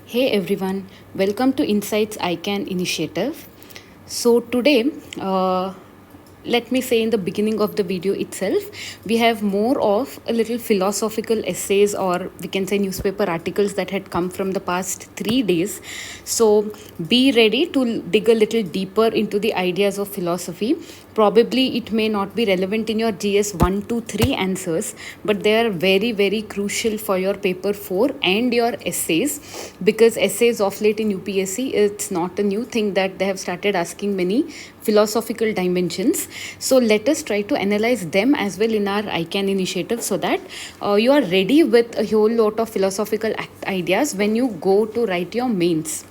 Hey everyone, welcome to Insights IAS initiative. So today, let me say in the beginning of the video itself, we have more of a little philosophical essays, or we can say newspaper articles that had come from the past 3 days. So be ready to dig a little deeper into the ideas of philosophy. Probably it may not be relevant in your GS 1, 2, 3 answers, but they are very, very crucial for your paper 4 and your essays, because essays of late in UPSC, it's not a new thing that they have started asking many philosophical dimensions. So let us try to analyze them as well in our ICANN initiative, so that you are ready with a whole lot of philosophical ideas when you go to write your mains,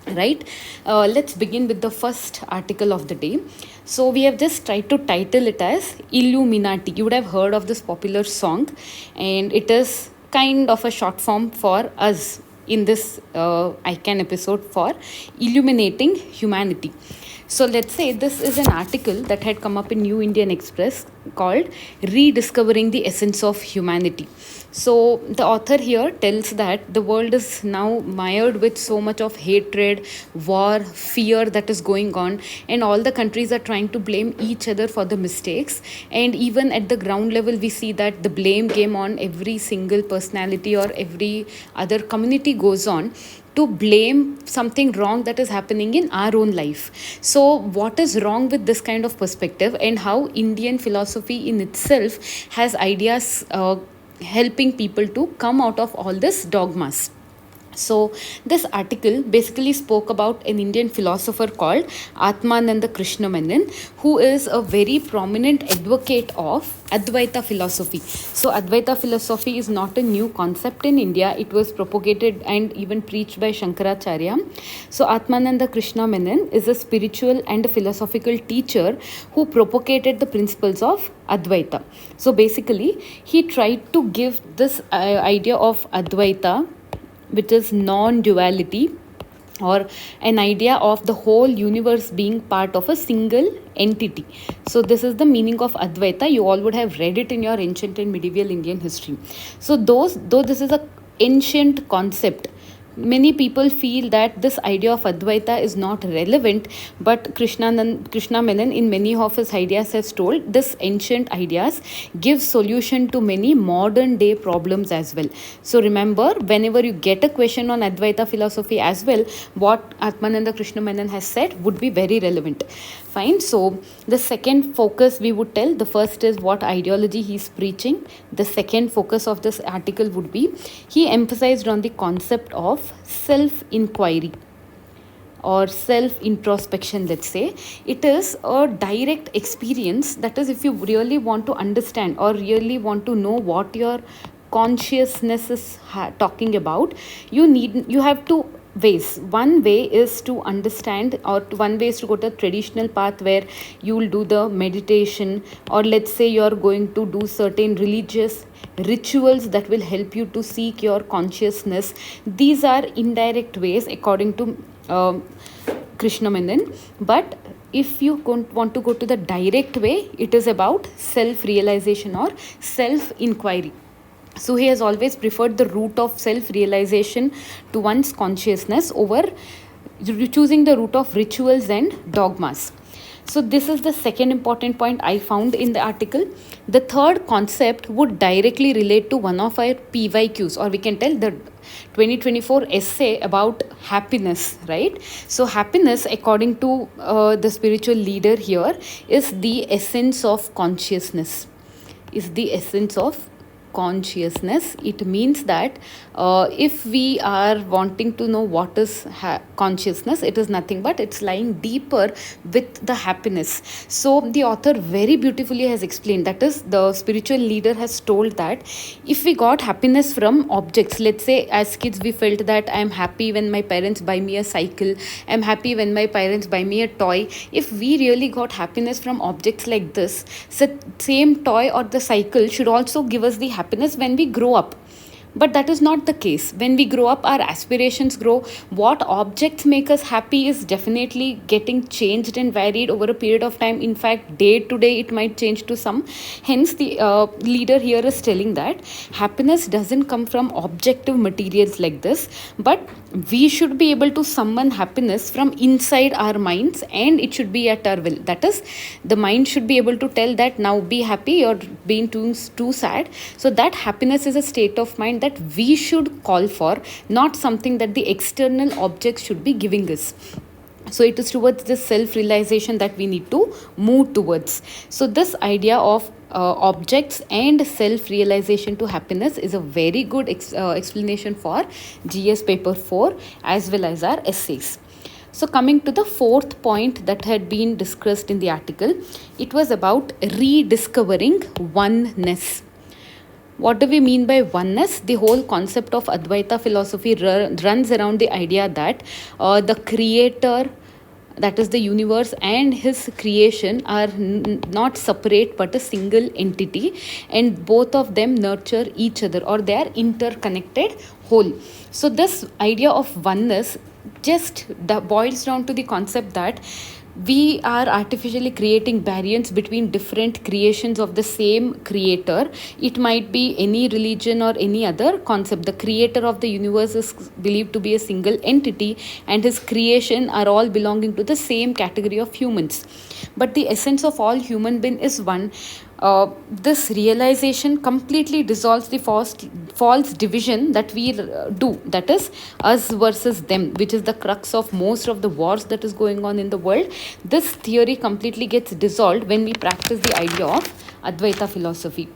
right? Let's begin with the first article of the day. So we have just tried to title it as Illuminati. You would have heard of this popular song, and it is kind of a short form for us in this ICANN episode for illuminating humanity. So let's say this is an article that had come up in New Indian Express called Rediscovering the Essence of Humanity. So the author here tells that the world is now mired with so much of hatred, war, fear that is going on, and all the countries are trying to blame each other for the mistakes. And even at the ground level, we see that the blame game on every single personality or every other community goes on to blame something wrong that is happening in our own life. So, what is wrong with this kind of perspective, and how Indian philosophy in itself has ideas helping people to come out of all this dogmas? So, this article basically spoke about an Indian philosopher called Atmananda Krishna Menon, who is a very prominent advocate of Advaita philosophy. So, Advaita philosophy is not a new concept in India, it was propagated and even preached by Shankaracharya. So, Atmananda Krishna Menon is a spiritual and a philosophical teacher who propagated the principles of Advaita. So, basically, he tried to give this idea of Advaita, which is non-duality, or an idea of the whole universe being part of a single entity. So this is the meaning of Advaita. You all would have read it in your ancient and medieval Indian history. So though this is a ancient concept, many people feel that this idea of Advaita is not relevant, but Krishna Menon in many of his ideas has told this ancient ideas give solution to many modern day problems as well. So remember, whenever you get a question on Advaita philosophy as well, what Atmananda Krishna Menon has said would be very relevant. Fine. So the second focus we would tell, the first is what ideology he is preaching. The second focus of this article would be he emphasized on the concept of self-inquiry or self-introspection. Let's say it is a direct experience, that is, if you really want to understand or really want to know what your consciousness is talking about, you have two ways. One way is to understand, or one way is to go to a traditional path where you will do the meditation, or let's say you're going to do certain religious rituals that will help you to seek your consciousness. These are indirect ways according to Krishna Menon. But if you want to go to the direct way, it is about self-realization or self-inquiry. So he has always preferred the route of self-realization to one's consciousness over choosing the route of rituals and dogmas. So this is the second important point I found in the article. The third concept would directly relate to one of our PYQs, or we can tell the 2024 essay about happiness, right? So happiness, according to the spiritual leader here, is the essence of consciousness. Is the essence of consciousness. It means that if we are wanting to know what is consciousness, it is nothing but it's lying deeper with the happiness. So the author very beautifully has explained, that is, the spiritual leader has told that if we got happiness from objects, let's say as kids we felt that I am happy when my parents buy me a cycle, I'm happy when my parents buy me a toy. If we really got happiness from objects like this, so same toy or the cycle should also give us the happiness when we grow up. But that is not the case. When we grow up, our aspirations grow. What objects make us happy is definitely getting changed and varied over a period of time. In fact, day to day, it might change to some. Hence, the leader here is telling that happiness doesn't come from objective materials like this, but we should be able to summon happiness from inside our minds, and it should be at our will. That is, the mind should be able to tell that now be happy, you're being too sad. So that happiness is a state of mind that we should call for, not something that the external objects should be giving us. So it is towards this self-realization that we need to move towards. So this idea of objects and self-realization to happiness is a very good explanation for GS paper 4 as well as our essays. So coming to the fourth point that had been discussed in the article, it was about rediscovering oneness. What do we mean by oneness? The whole concept of Advaita philosophy runs around the idea that the creator, that is the universe, and his creation are not separate but a single entity, and both of them nurture each other, or they are interconnected whole. So this idea of oneness just boils down to the concept that we are artificially creating barriers between different creations of the same creator. It might be any religion or any other concept. The creator of the universe is believed to be a single entity, and his creation are all belonging to the same category of humans. But the essence of all human being is one. This realization completely dissolves the false division that we do, that is us versus them, which is the crux of most of the wars that is going on in the world. This theory completely gets dissolved when we practice the idea of Advaita philosophy.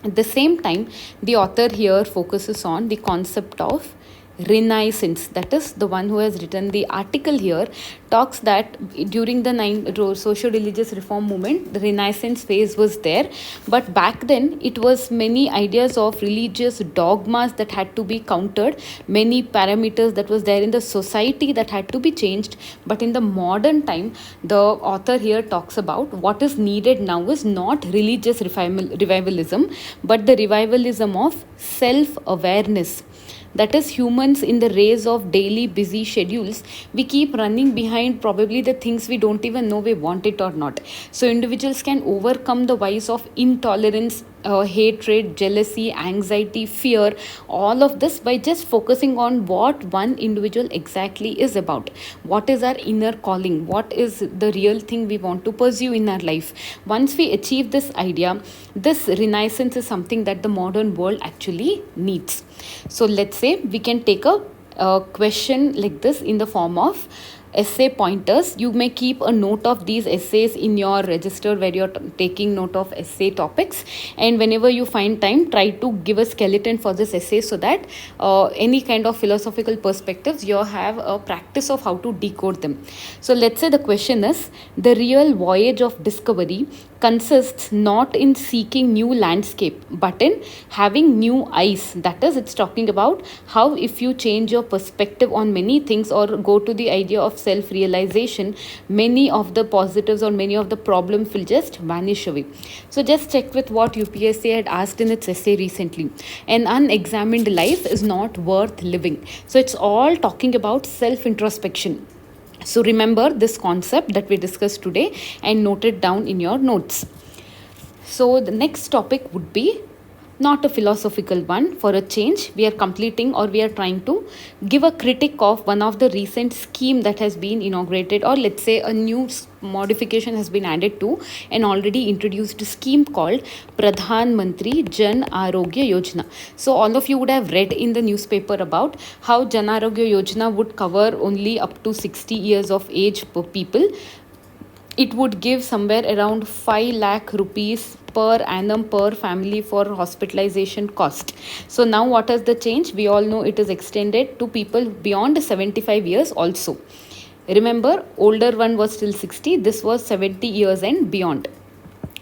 At the same time, the author here focuses on the concept of Renaissance. That is, the one who has written the article here talks that during the socio-religious reform movement, the Renaissance phase was there, but back then it was many ideas of religious dogmas that had to be countered, many parameters that was there in the society that had to be changed. But in the modern time, the author here talks about what is needed now is not religious revivalism, but the revivalism of self-awareness. That is, humans in the race of daily busy schedules, we keep running behind probably the things we don't even know we want it or not. So individuals can overcome the vice of intolerance, hatred, jealousy, anxiety, fear, all of this by just focusing on what one individual exactly is about. What is our inner calling? What is the real thing we want to pursue in our life? Once we achieve this idea, this renaissance is something that the modern world actually needs. So let's say we can take a question like this in the form of essay pointers. You may keep a note of these essays in your register where you're taking note of essay topics, and whenever you find time, try to give a skeleton for this essay so that any kind of philosophical perspectives you have a practice of how to decode them. So let's say the question is, the real voyage of discovery consists not in seeking new landscape but in having new eyes. That is, it's talking about how if you change your perspective on many things or go to the idea of self-realization, many of the positives or many of the problems will just vanish away. So just check with what UPSC had asked in its essay recently. An unexamined life is not worth living. So it's all talking about self-introspection. So remember this concept that we discussed today and note it down in your notes. So the next topic would be not a philosophical one. For a change, we are completing or we are trying to give a critique of one of the recent scheme that has been inaugurated, or let's say a new modification has been added to an already introduced scheme called Pradhan Mantri Jan Arogya Yojana. So all of you would have read in the newspaper about how Jan Arogya Yojana would cover only up to 60 years of age per people. It would give somewhere around 5 lakh rupees per annum per family for hospitalization cost. So now what is the change? We all know it is extended to people beyond 75 years also. Remember, older one was still 60. This was 70 years and beyond.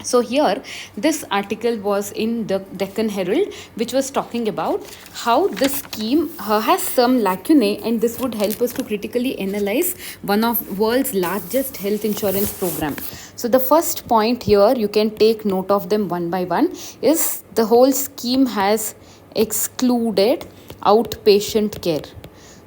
So here, this article was in the Deccan Herald, which was talking about how this scheme has some lacunae, and this would help us to critically analyze one of world's largest health insurance program. So the first point here, you can take note of them one by one, is the whole scheme has excluded outpatient care.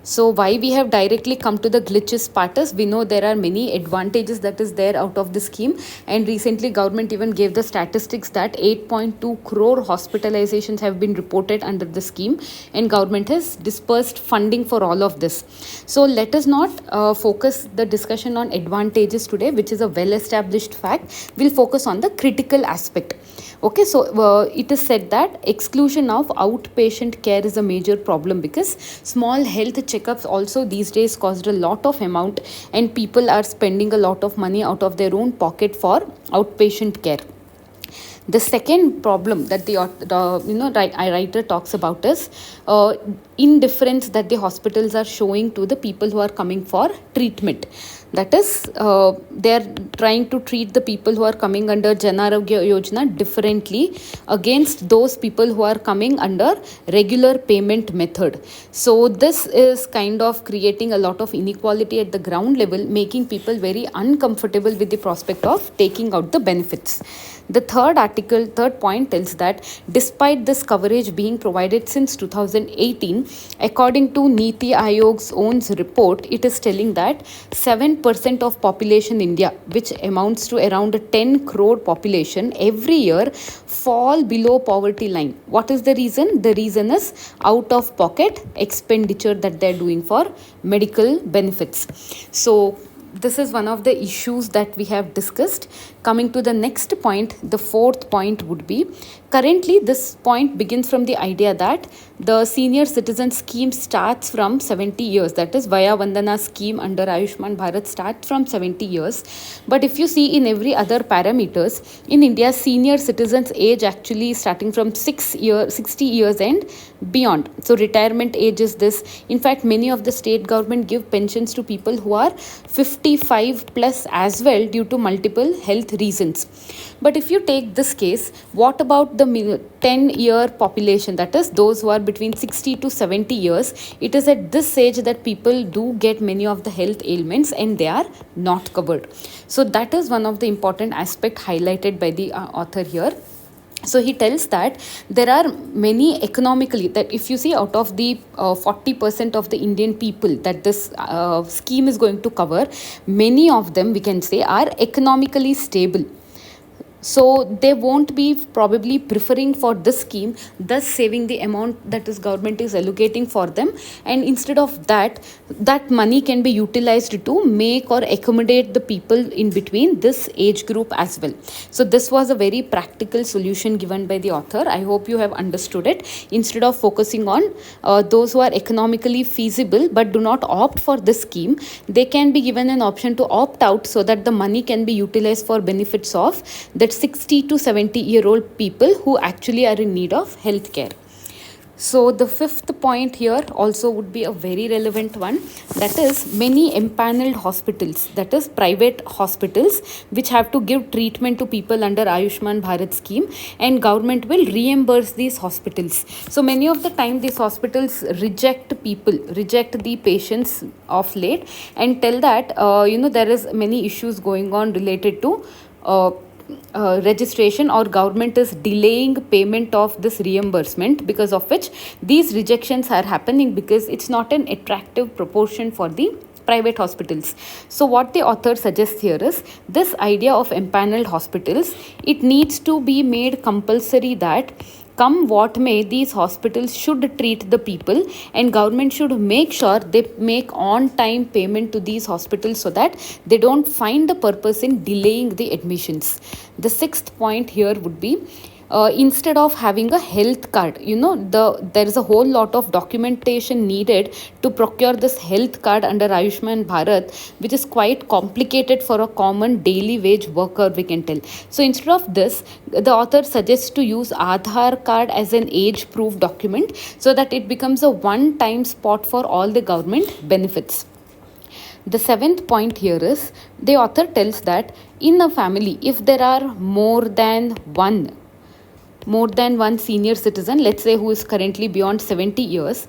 So why we have directly come to the glitches part is we know there are many advantages that is there out of the scheme, and recently government even gave the statistics that 8.2 crore hospitalizations have been reported under the scheme, and government has dispersed funding for all of this. So let us not focus the discussion on advantages today, which is a well established fact. We'll focus on the critical aspect. Okay, so it is said that exclusion of outpatient care is a major problem because small health checkups also these days cost a lot of amount, and people are spending a lot of money out of their own pocket for outpatient care. The second problem that the writer talks about is indifference that the hospitals are showing to the people who are coming for treatment. That is, they are trying to treat the people who are coming under Jan Arogya Yojana differently against those people who are coming under regular payment method. So this is kind of creating a lot of inequality at the ground level, making people very uncomfortable with the prospect of taking out the benefits. The third point tells that despite this coverage being provided since 2018, according to Niti Aayog's own report, it is telling that 7% of population in India, which amounts to around 10 crore population, every year fall below poverty line. What is the reason? The reason is out of pocket expenditure that they are doing for medical benefits. So this is one of the issues that we have discussed. Coming to the next point, the fourth point would be, currently this point begins from the idea that the senior citizen scheme starts from 70 years. That is, Vaya Vandana scheme under Ayushman Bharat starts from 70 years. But if you see in every other parameters, in India, senior citizens age actually starting from 60 years and beyond. So retirement age is this. In fact, many of the state government give pensions to people who are 55 plus as well due to multiple health reasons. But if you take this case, what about the 10-year population, that is those who are between 60 to 70 years? It is at this age that people do get many of the health ailments and they are not covered. So that is one of the important aspect highlighted by the author here. So he tells that there are many economically, that if you see out of the 40% of the Indian people that this scheme is going to cover, many of them we can say are economically stable. So they won't be probably preferring for this scheme, thus saving the amount that is government is allocating for them. And instead of that, that money can be utilized to make or accommodate the people in between this age group as well. So this was a very practical solution given by the author. I hope you have understood it. Instead of focusing on those who are economically feasible but do not opt for this scheme, they can be given an option to opt out so that the money can be utilized for benefits of that 60 to 70-year-old people who actually are in need of health care. So the fifth point here also would be a very relevant one, that is many empaneled hospitals, that is private hospitals, which have to give treatment to people under Ayushman Bharat scheme, and government will reimburse these hospitals. So many of the time these hospitals reject the patients of late and tell that there is many issues going on related to registration, or government is delaying payment of this reimbursement, because of which these rejections are happening, because it's not an attractive proportion for the private hospitals. So what the author suggests here is this idea of empaneled hospitals, it needs to be made compulsory that come what may, these hospitals should treat the people, and government should make sure they make on time payment to these hospitals so that they don't find the purpose in delaying the admissions. The sixth point here would be, instead of having a health card, there is a whole lot of documentation needed to procure this health card under Ayushman Bharat, which is quite complicated for a common daily wage worker, we can tell. So instead of this, the author suggests to use Aadhaar card as an age proof document so that it becomes a one-time spot for all the government benefits. The seventh point here is, the author tells that in a family, if there are more than one more than one senior citizen, let's say who is currently beyond 70 years,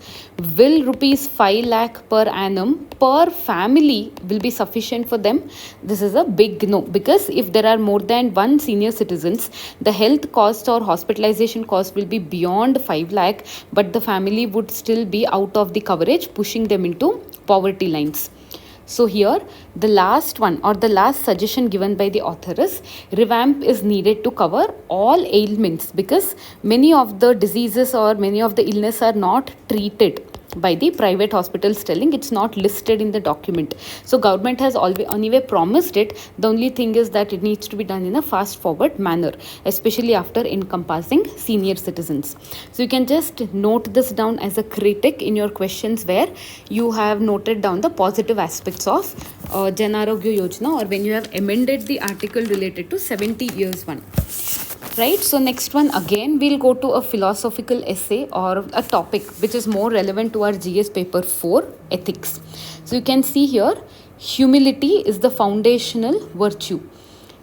will rupees 5 lakh per annum per family will be sufficient for them? This is a big no, because if there are more than one senior citizens, the health cost or hospitalization cost will be beyond 5 lakh, but the family would still be out of the coverage, pushing them into poverty lines. So here the last one, or the last suggestion given by the author is revamp is needed to cover all ailments, because many of the diseases or many of the illness are not treated by the private hospitals, telling it's not listed in the document. So government has always anyway promised it. The only thing is that it needs to be done in a fast forward manner, especially after encompassing senior citizens. So you can just note this down as a critic in your questions, where you have noted down the positive aspects of Jan Arogya Yojana, or when you have amended the article related to 70 years one. Right, so next one, again we'll go to a philosophical essay or a topic which is more relevant to our GS paper 4, ethics. So you can see here, humility is the foundational virtue.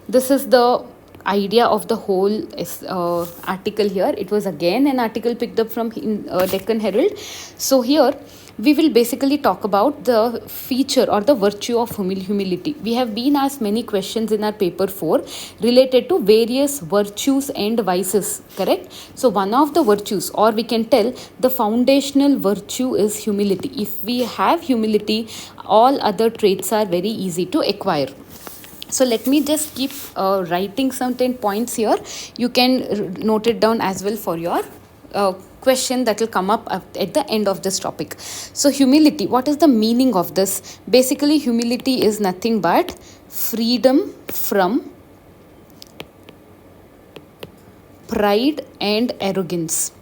This is the idea of the whole article here. It was again an article picked up from Deccan Herald. So here we will basically talk about the feature or the virtue of humility. We have been asked many questions in our paper 4 related to various virtues and vices, correct? So one of the virtues, or we can tell the foundational virtue, is humility. If we have humility, all other traits are very easy to acquire. So let me just keep writing certain points here. You can note it down as well for your question that will come up at the end of this topic. So humility, what is the meaning of this? Basically, humility is nothing but freedom from pride and arrogance.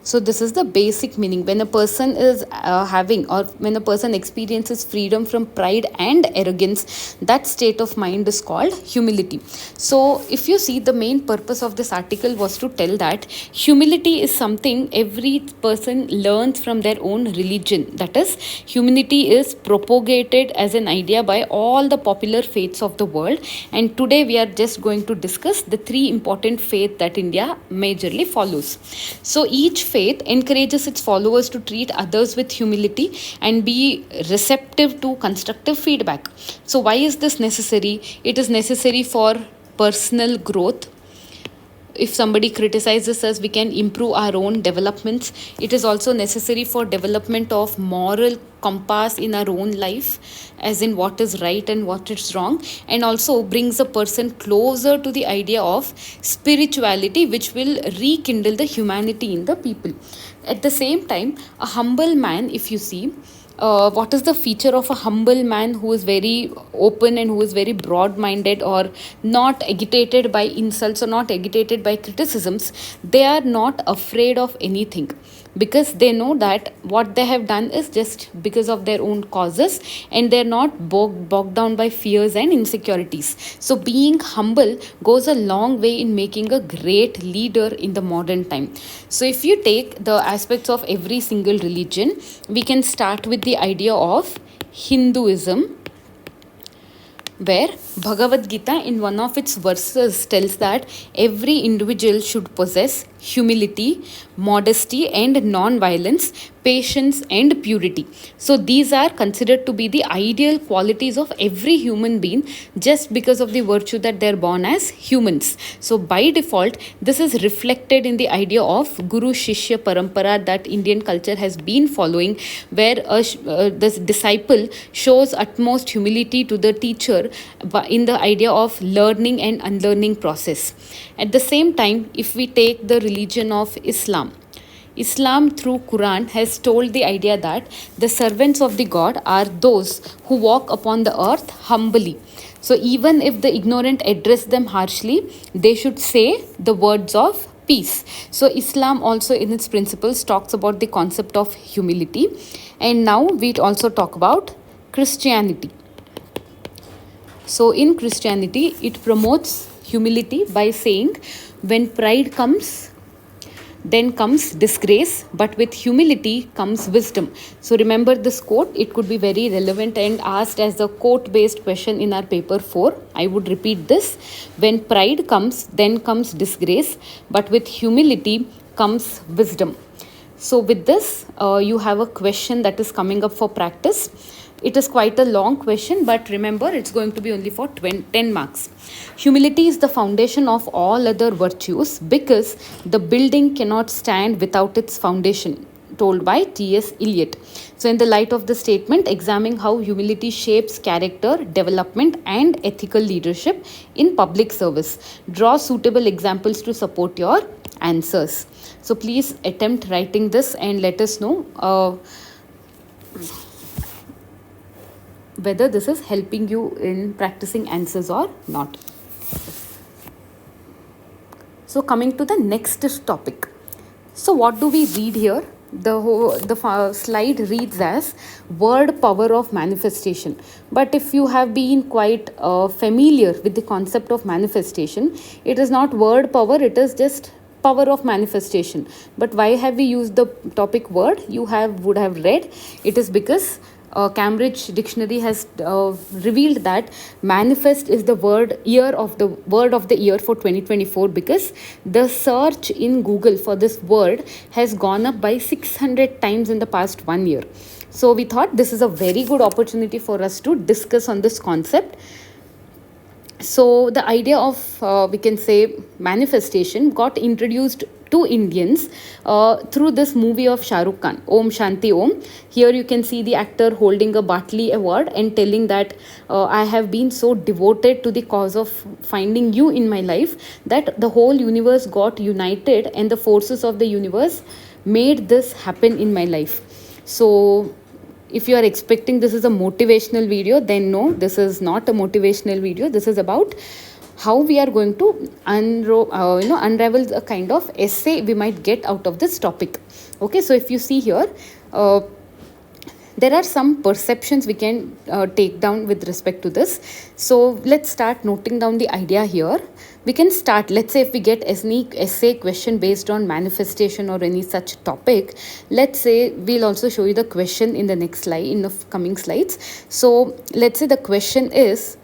So this is the basic meaning. When a person is having, or when a person experiences freedom from pride and arrogance, that state of mind is called humility. So if you see, the main purpose of this article was to tell that humility is something every person learns from their own religion. That is, humility is propagated as an idea by all the popular faiths of the world. And today we are just going to discuss the 3 important faiths that India majorly follows. So each faith encourages its followers to treat others with humility and be receptive to constructive feedback. So why is this necessary? It is necessary for personal growth. If somebody criticizes us, we can improve our own developments. It is also necessary for development of moral compass in our own life, as in what is right and what is wrong, and also brings a person closer to the idea of spirituality, which will rekindle the humanity in the people. At the same time, a humble man, if you see, what is the feature of a humble man who is very open and who is very broad-minded, or not agitated by insults or not agitated by criticisms? They are not afraid of anything, because they know that what they have done is just because of their own causes, and they're not bogged down by fears and insecurities. So being humble goes a long way in making a great leader in the modern time. So if you take the aspects of every single religion, we can start with the idea of Hinduism, where Bhagavad Gita in one of its verses tells that every individual should possess humility, modesty and non-violence, patience and purity. So these are considered to be the ideal qualities of every human being, just because of the virtue that they're born as humans. So by default, this is reflected in the idea of Guru Shishya Parampara that Indian culture has been following, where this disciple shows utmost humility to the teacher in the idea of learning and unlearning process. At the same time, if we take the religion of Islam through Quran has told the idea that the servants of the God are those who walk upon the earth humbly. So even if the ignorant address them harshly, they should say the words of peace. So Islam also in its principles talks about the concept of humility. And now we also talk about Christianity. So in Christianity, it promotes humility by saying, when pride comes, then comes disgrace, but with humility comes wisdom. So remember this quote, it could be very relevant and asked as a quote based question in our paper 4. I would repeat this: when pride comes, then comes disgrace, but with humility comes wisdom. So with this, you have a question that is coming up for practice. It is quite a long question, but remember, it's going to be only for 10 marks. Humility is the foundation of all other virtues because the building cannot stand without its foundation, told by T.S. Eliot. So in the light of the statement, examine how humility shapes character, development and ethical leadership in public service. Draw suitable examples to support your answers. So please attempt writing this and let us know whether this is helping you in practicing answers or not. So coming to the next topic. So what do we read here? The slide reads as word power of manifestation. But if you have been quite familiar with the concept of manifestation, it is not word power, it is just power of manifestation. But why have we used the topic word? You would have read it is because Cambridge Dictionary has revealed that manifest is the word of the year for 2024 because the search in Google for this word has gone up by 600 times in the past 1 year. So we thought this is a very good opportunity for us to discuss on this concept. So the idea of we can say manifestation got introduced to Indians through this movie of Shah Rukh Khan, Om Shanti Om. Here you can see the actor holding a Bartley Award and telling that I have been so devoted to the cause of finding you in my life that the whole universe got united and the forces of the universe made this happen in my life. So if you are expecting this is a motivational video, then no, this is not a motivational video. This is about how we are going to unravel a kind of essay we might get out of this topic. Okay, so if you see here, there are some perceptions we can take down with respect to this. So let's start noting down the idea here. We can start, let's say if we get any essay question based on manifestation or any such topic, let's say we'll also show you the question in the next slide, in the coming slides. So let's say the question is,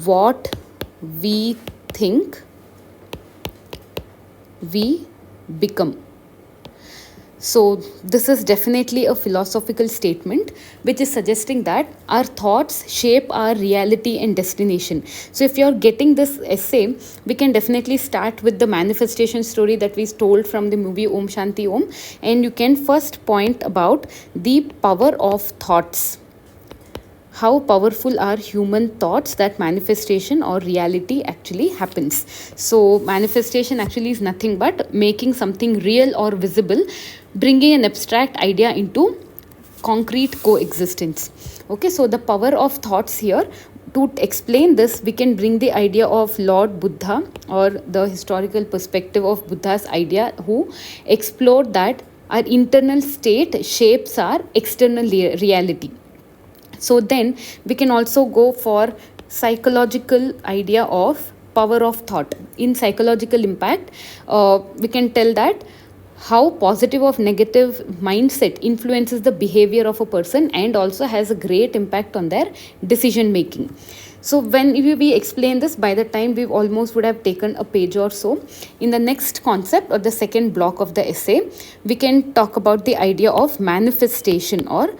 what we think we become. So this is definitely a philosophical statement which is suggesting that our thoughts shape our reality and destination. So if you're getting this essay, we can definitely start with the manifestation story that we told from the movie Om Shanti Om, and you can first point about the power of thoughts. How powerful are human thoughts that manifestation or reality actually happens. So manifestation actually is nothing but making something real or visible, bringing an abstract idea into concrete coexistence. Okay, so the power of thoughts here, to explain this, we can bring the idea of Lord Buddha or the historical perspective of Buddha's idea, who explored that our internal state shapes our external reality. So then we can also go for psychological idea of power of thought. In psychological impact, we can tell that how positive or negative mindset influences the behavior of a person and also has a great impact on their decision making. So when we explain this, by the time we almost would have taken a page or so. In the next concept or the second block of the essay, we can talk about the idea of manifestation or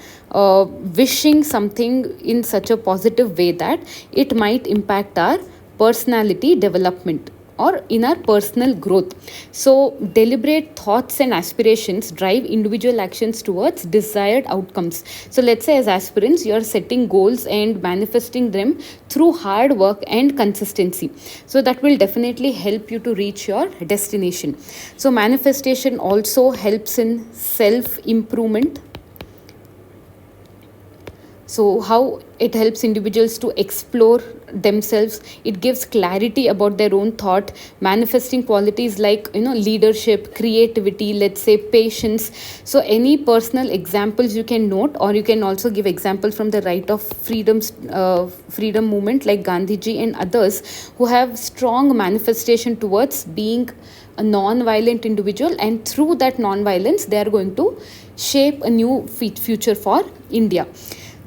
wishing something in such a positive way that it might impact our personality development or in our personal growth. So deliberate thoughts and aspirations drive individual actions towards desired outcomes. So let's say as aspirants, you are setting goals and manifesting them through hard work and consistency. So that will definitely help you to reach your destination. So manifestation also helps in self-improvement. So how it helps individuals to explore themselves. It gives clarity about their own thought, manifesting qualities like leadership, creativity, let's say patience. So any personal examples you can note, or you can also give example from the right of freedom movement like Gandhiji and others who have strong manifestation towards being a non-violent individual, and through that non-violence they are going to shape a new future for India.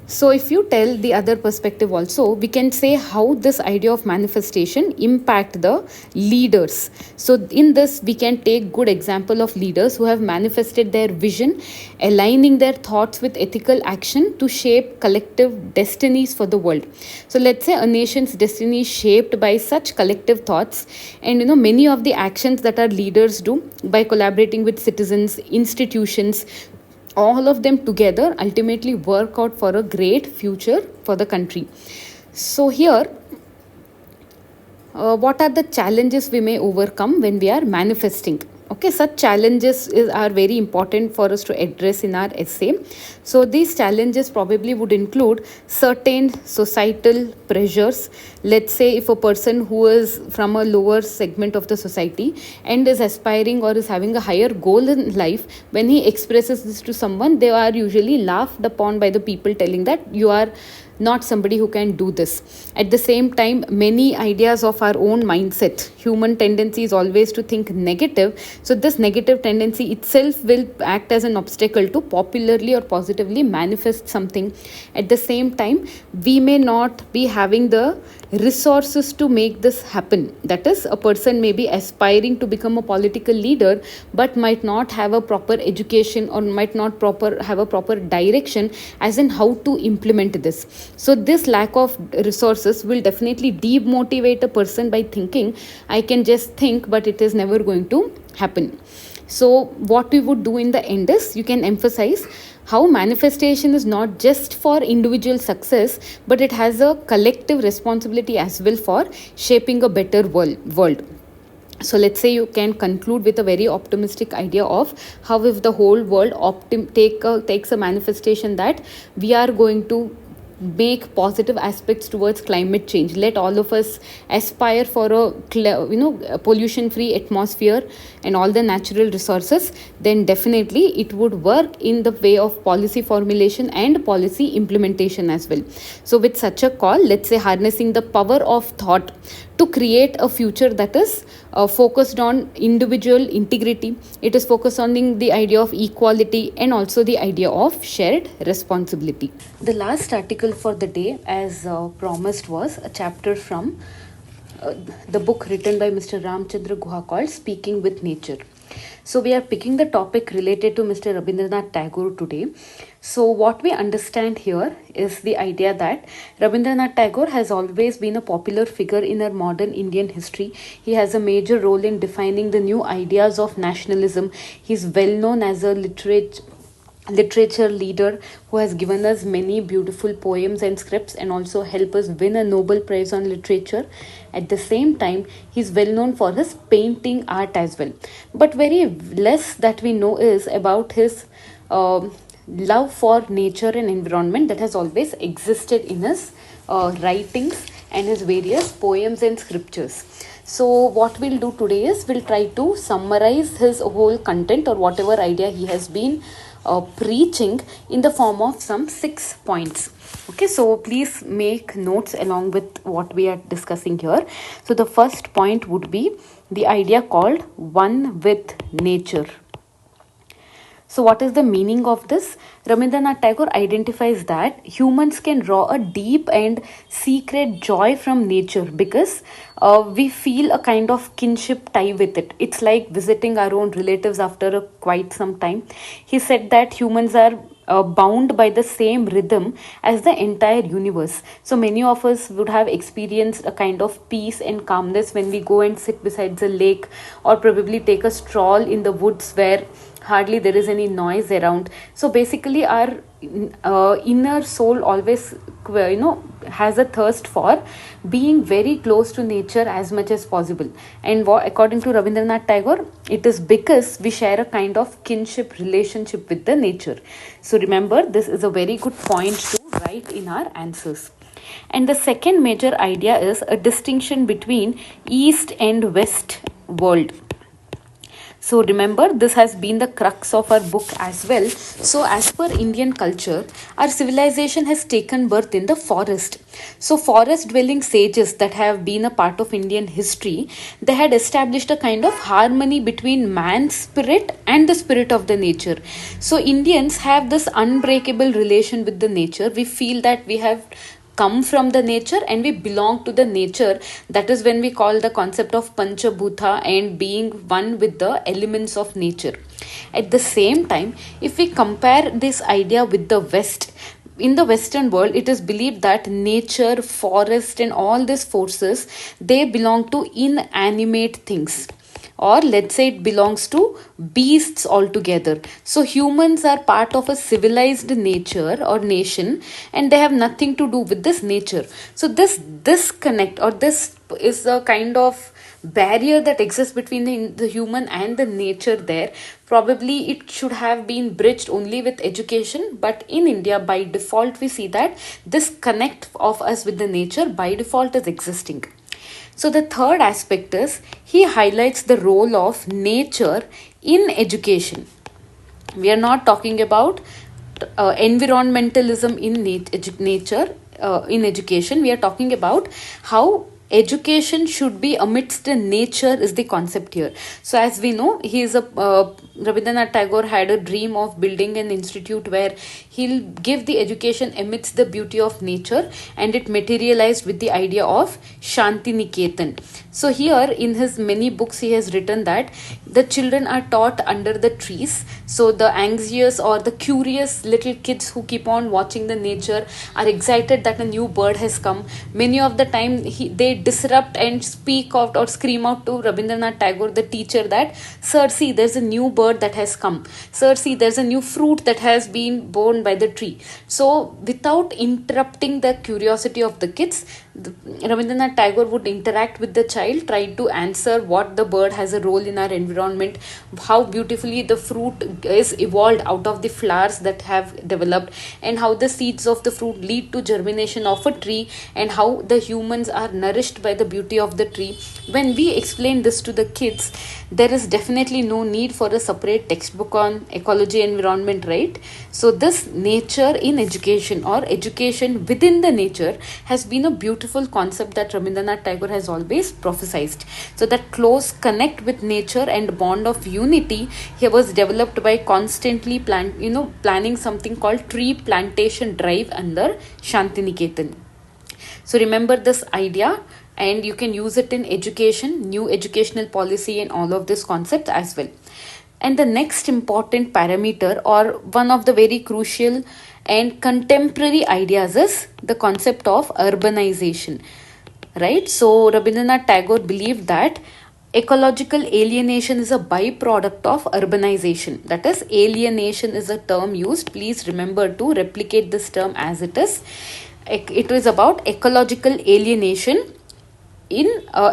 So if you tell the other perspective also, we can say how this idea of manifestation impact the leaders. So in this we can take good example of leaders who have manifested their vision, aligning their thoughts with ethical action to shape collective destinies for the world. So let's say a nation's destiny is shaped by such collective thoughts, and many of the actions that our leaders do by collaborating with citizens, institutions, all of them together ultimately work out for a great future for the country. So here, what are the challenges we may overcome when we are manifesting? Okay, such challenges are very important for us to address in our essay. So these challenges probably would include certain societal pressures. Let's say if a person who is from a lower segment of the society and is aspiring or is having a higher goal in life, when he expresses this to someone, they are usually laughed upon by the people, telling that you are not somebody who can do this. At the same time, many ideas of our own mindset, human tendency is always to think negative. So this negative tendency itself will act as an obstacle to popularly or positively manifest something. At the same time, we may not be having the resources to make this happen. That is, a person may be aspiring to become a political leader but might not have a proper education or might not have a proper direction as in how to implement this. So this lack of resources will definitely demotivate a person by thinking, I can just think, but it is never going to happen. So what we would do in the end is, you can emphasize how manifestation is not just for individual success, but it has a collective responsibility as well for shaping a better world. So let's say you can conclude with a very optimistic idea of how if the whole world takes a manifestation that we are going to make positive aspects towards climate change. Let all of us aspire for a pollution free atmosphere and all the natural resources, then definitely it would work in the way of policy formulation and policy implementation as well. So with such a call, let's say harnessing the power of thought to create a future that is focused on individual integrity, it is focused on the idea of equality and also the idea of shared responsibility. The last article for the day, as promised, was a chapter from the book written by Mr. Ramchandra Guha called Speaking with Nature. So we are picking the topic related to Mr. Rabindranath Tagore today. So what we understand here is the idea that Rabindranath Tagore has always been a popular figure in our modern Indian history. He has a major role in defining the new ideas of nationalism. He is well known as a literature leader who has given us many beautiful poems and scripts and also helped us win a Nobel Prize on literature. At the same time, he is well known for his painting art as well. But very less that we know is about his love for nature and environment that has always existed in his writings and his various poems and scriptures. So what we'll do today is we'll try to summarize his whole content or whatever idea he has been preaching in the form of some 6 points. Okay, so please make notes along with what we are discussing here. So the first point would be the idea called one with nature. So what is the meaning of this? Rabindranath Tagore identifies that humans can draw a deep and secret joy from nature because we feel a kind of kinship tie with it. It's like visiting our own relatives after quite some time. He said that humans are bound by the same rhythm as the entire universe. So many of us would have experienced a kind of peace and calmness when we go and sit beside the lake or probably take a stroll in the woods where hardly there is any noise around. So basically our inner soul always has a thirst for being very close to nature as much as possible. And according to Rabindranath Tagore, it is because we share a kind of kinship relationship with the nature. So remember, this is a very good point to write in our answers. And the second major idea is a distinction between East and West world. So remember, this has been the crux of our book as well. So as per Indian culture, our civilization has taken birth in the forest. So forest dwelling sages that have been a part of Indian history, they had established a kind of harmony between man's spirit and the spirit of the nature. So Indians have this unbreakable relation with the nature. We feel that we have come from the nature and we belong to the nature. That is when we call the concept of panchabhuta and being one with the elements of nature. At the same time, if we compare this idea with the west, in the western world it is believed that nature, forest and all these forces, they belong to inanimate things, or let's say it belongs to beasts altogether. So humans are part of a civilized nature or nation, and they have nothing to do with this nature. So this disconnect, or this is a kind of barrier that exists between the human and the nature there. Probably it should have been bridged only with education, but in India by default we see that this connect of us with the nature by default is existing. So the third aspect is he highlights the role of nature in education. We are not talking about environmentalism in nature in education. We are talking about how education should be amidst the nature is the concept here. So as we know, he is a Rabindranath Tagore had a dream of building an institute where he'll give the education amidst the beauty of nature, and it materialized with the idea of Shanti Niketan. So here in his many books he has written that the children are taught under the trees. So the anxious or the curious little kids who keep on watching the nature are excited that a new bird has come. Many of the time they disrupt and speak out or scream out to Rabindranath Tagore, the teacher, that sir, see, there's a new bird that has come. Sir, see, there's a new fruit that has been born by the tree. So without interrupting the curiosity of the kids, Rabindranath Tagore would interact with the child, try to answer what the bird has a role in our environment, how beautifully the fruit is evolved out of the flowers that have developed, and how the seeds of the fruit lead to germination of a tree, and how the humans are nourished by the beauty of the tree. When we explain this to the kids, there is definitely no need for a separate textbook on ecology environment, right? So this nature in education, or education within the nature, has been a beautiful concept that Rabindranath Tagore has always prophesied. So that close connect with nature and bond of unity here was developed by constantly planning something called tree plantation drive under Shantiniketan. So remember this idea, and you can use it in education, new educational policy and all of this concepts as well. And the next important parameter, or one of the very crucial and contemporary ideas, is the concept of urbanization, right? So Rabindranath Tagore believed that ecological alienation is a byproduct of urbanization. That is, alienation is a term used. Please remember to replicate this term as it is. It is about ecological alienation in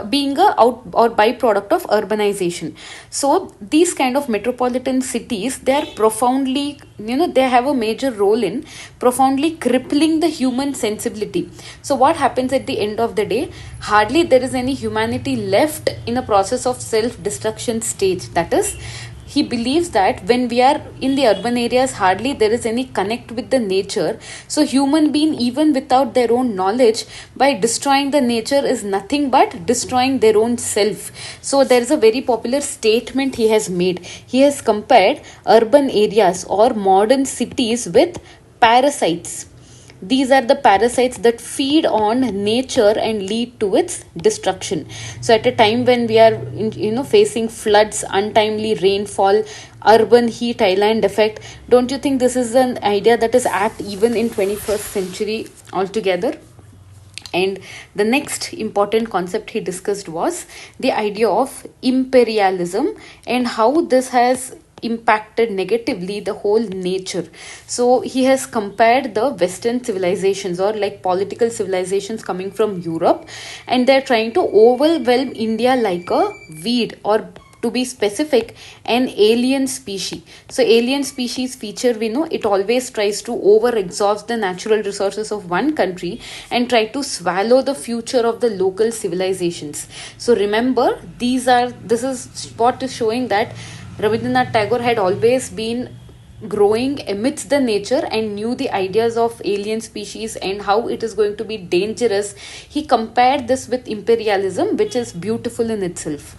being a out or byproduct of urbanization. So these kind of metropolitan cities, they are profoundly, they have a major role in profoundly crippling the human sensibility. So what happens at the end of the day? Hardly there is any humanity left in a process of self-destruction stage. That is, he believes that when we are in the urban areas, hardly there is any connect with the nature. So human being, even without their own knowledge, by destroying the nature is nothing but destroying their own self. So there is a very popular statement he has made. He has compared urban areas or modern cities with parasites. These are the parasites that feed on nature and lead to its destruction. So at a time when we are facing floods, untimely rainfall, urban heat island effect, don't you think this is an idea that is apt even in 21st century altogether? And the next important concept he discussed was the idea of imperialism and how this has impacted negatively the whole nature. So he has compared the Western civilizations, or like political civilizations coming from Europe, and they're trying to overwhelm India like a weed, or to be specific, an alien species. So alien species feature, we know, it always tries to over exhaust the natural resources of one country and try to swallow the future of the local civilizations. So remember, this is what is showing that Rabindranath Tagore had always been growing amidst the nature and knew the ideas of alien species and how it is going to be dangerous. He compared this with imperialism, which is beautiful in itself.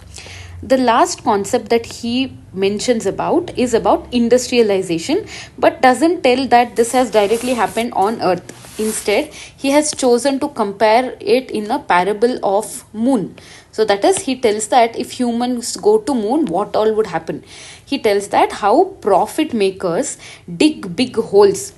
The last concept that he mentions about is about industrialization, but doesn't tell that this has directly happened on earth. Instead, he has chosen to compare it in a parable of moon. So that is, he tells that if humans go to moon, what all would happen. He tells that how profit makers dig big holes,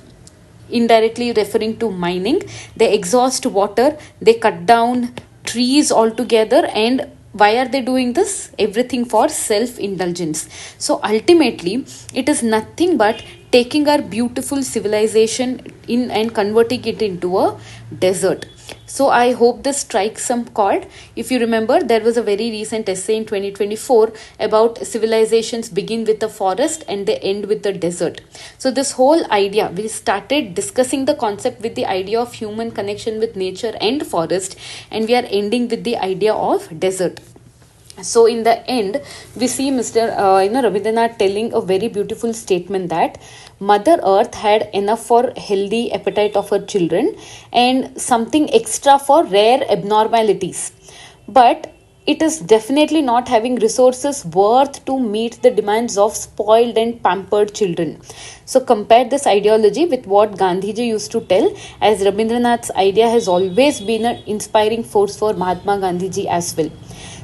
indirectly referring to mining. They exhaust water, they cut down trees altogether, and why are they doing this? Everything for self indulgence. So ultimately, it is nothing but taking our beautiful civilization in and converting it into a desert. So I hope this strikes some chord. If you remember, there was a very recent essay in 2024 about civilizations begin with the forest and they end with the desert. So this whole idea, we started discussing the concept with the idea of human connection with nature and forest, and we are ending with the idea of desert. So in the end, we see Mr. Rabindranath telling a very beautiful statement that Mother Earth had enough for healthy appetite of her children and something extra for rare abnormalities. But it is definitely not having resources worth to meet the demands of spoiled and pampered children. So compare this ideology with what Gandhiji used to tell, as Rabindranath's idea has always been an inspiring force for Mahatma Gandhiji as well.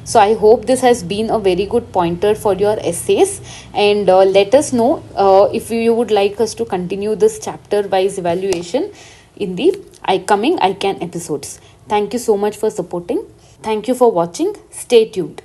So I hope this has been a very good pointer for your essays, and let us know if you would like us to continue this chapter wise evaluation in the coming ICANN episodes. Thank you so much for supporting. Thank you for watching. Stay tuned.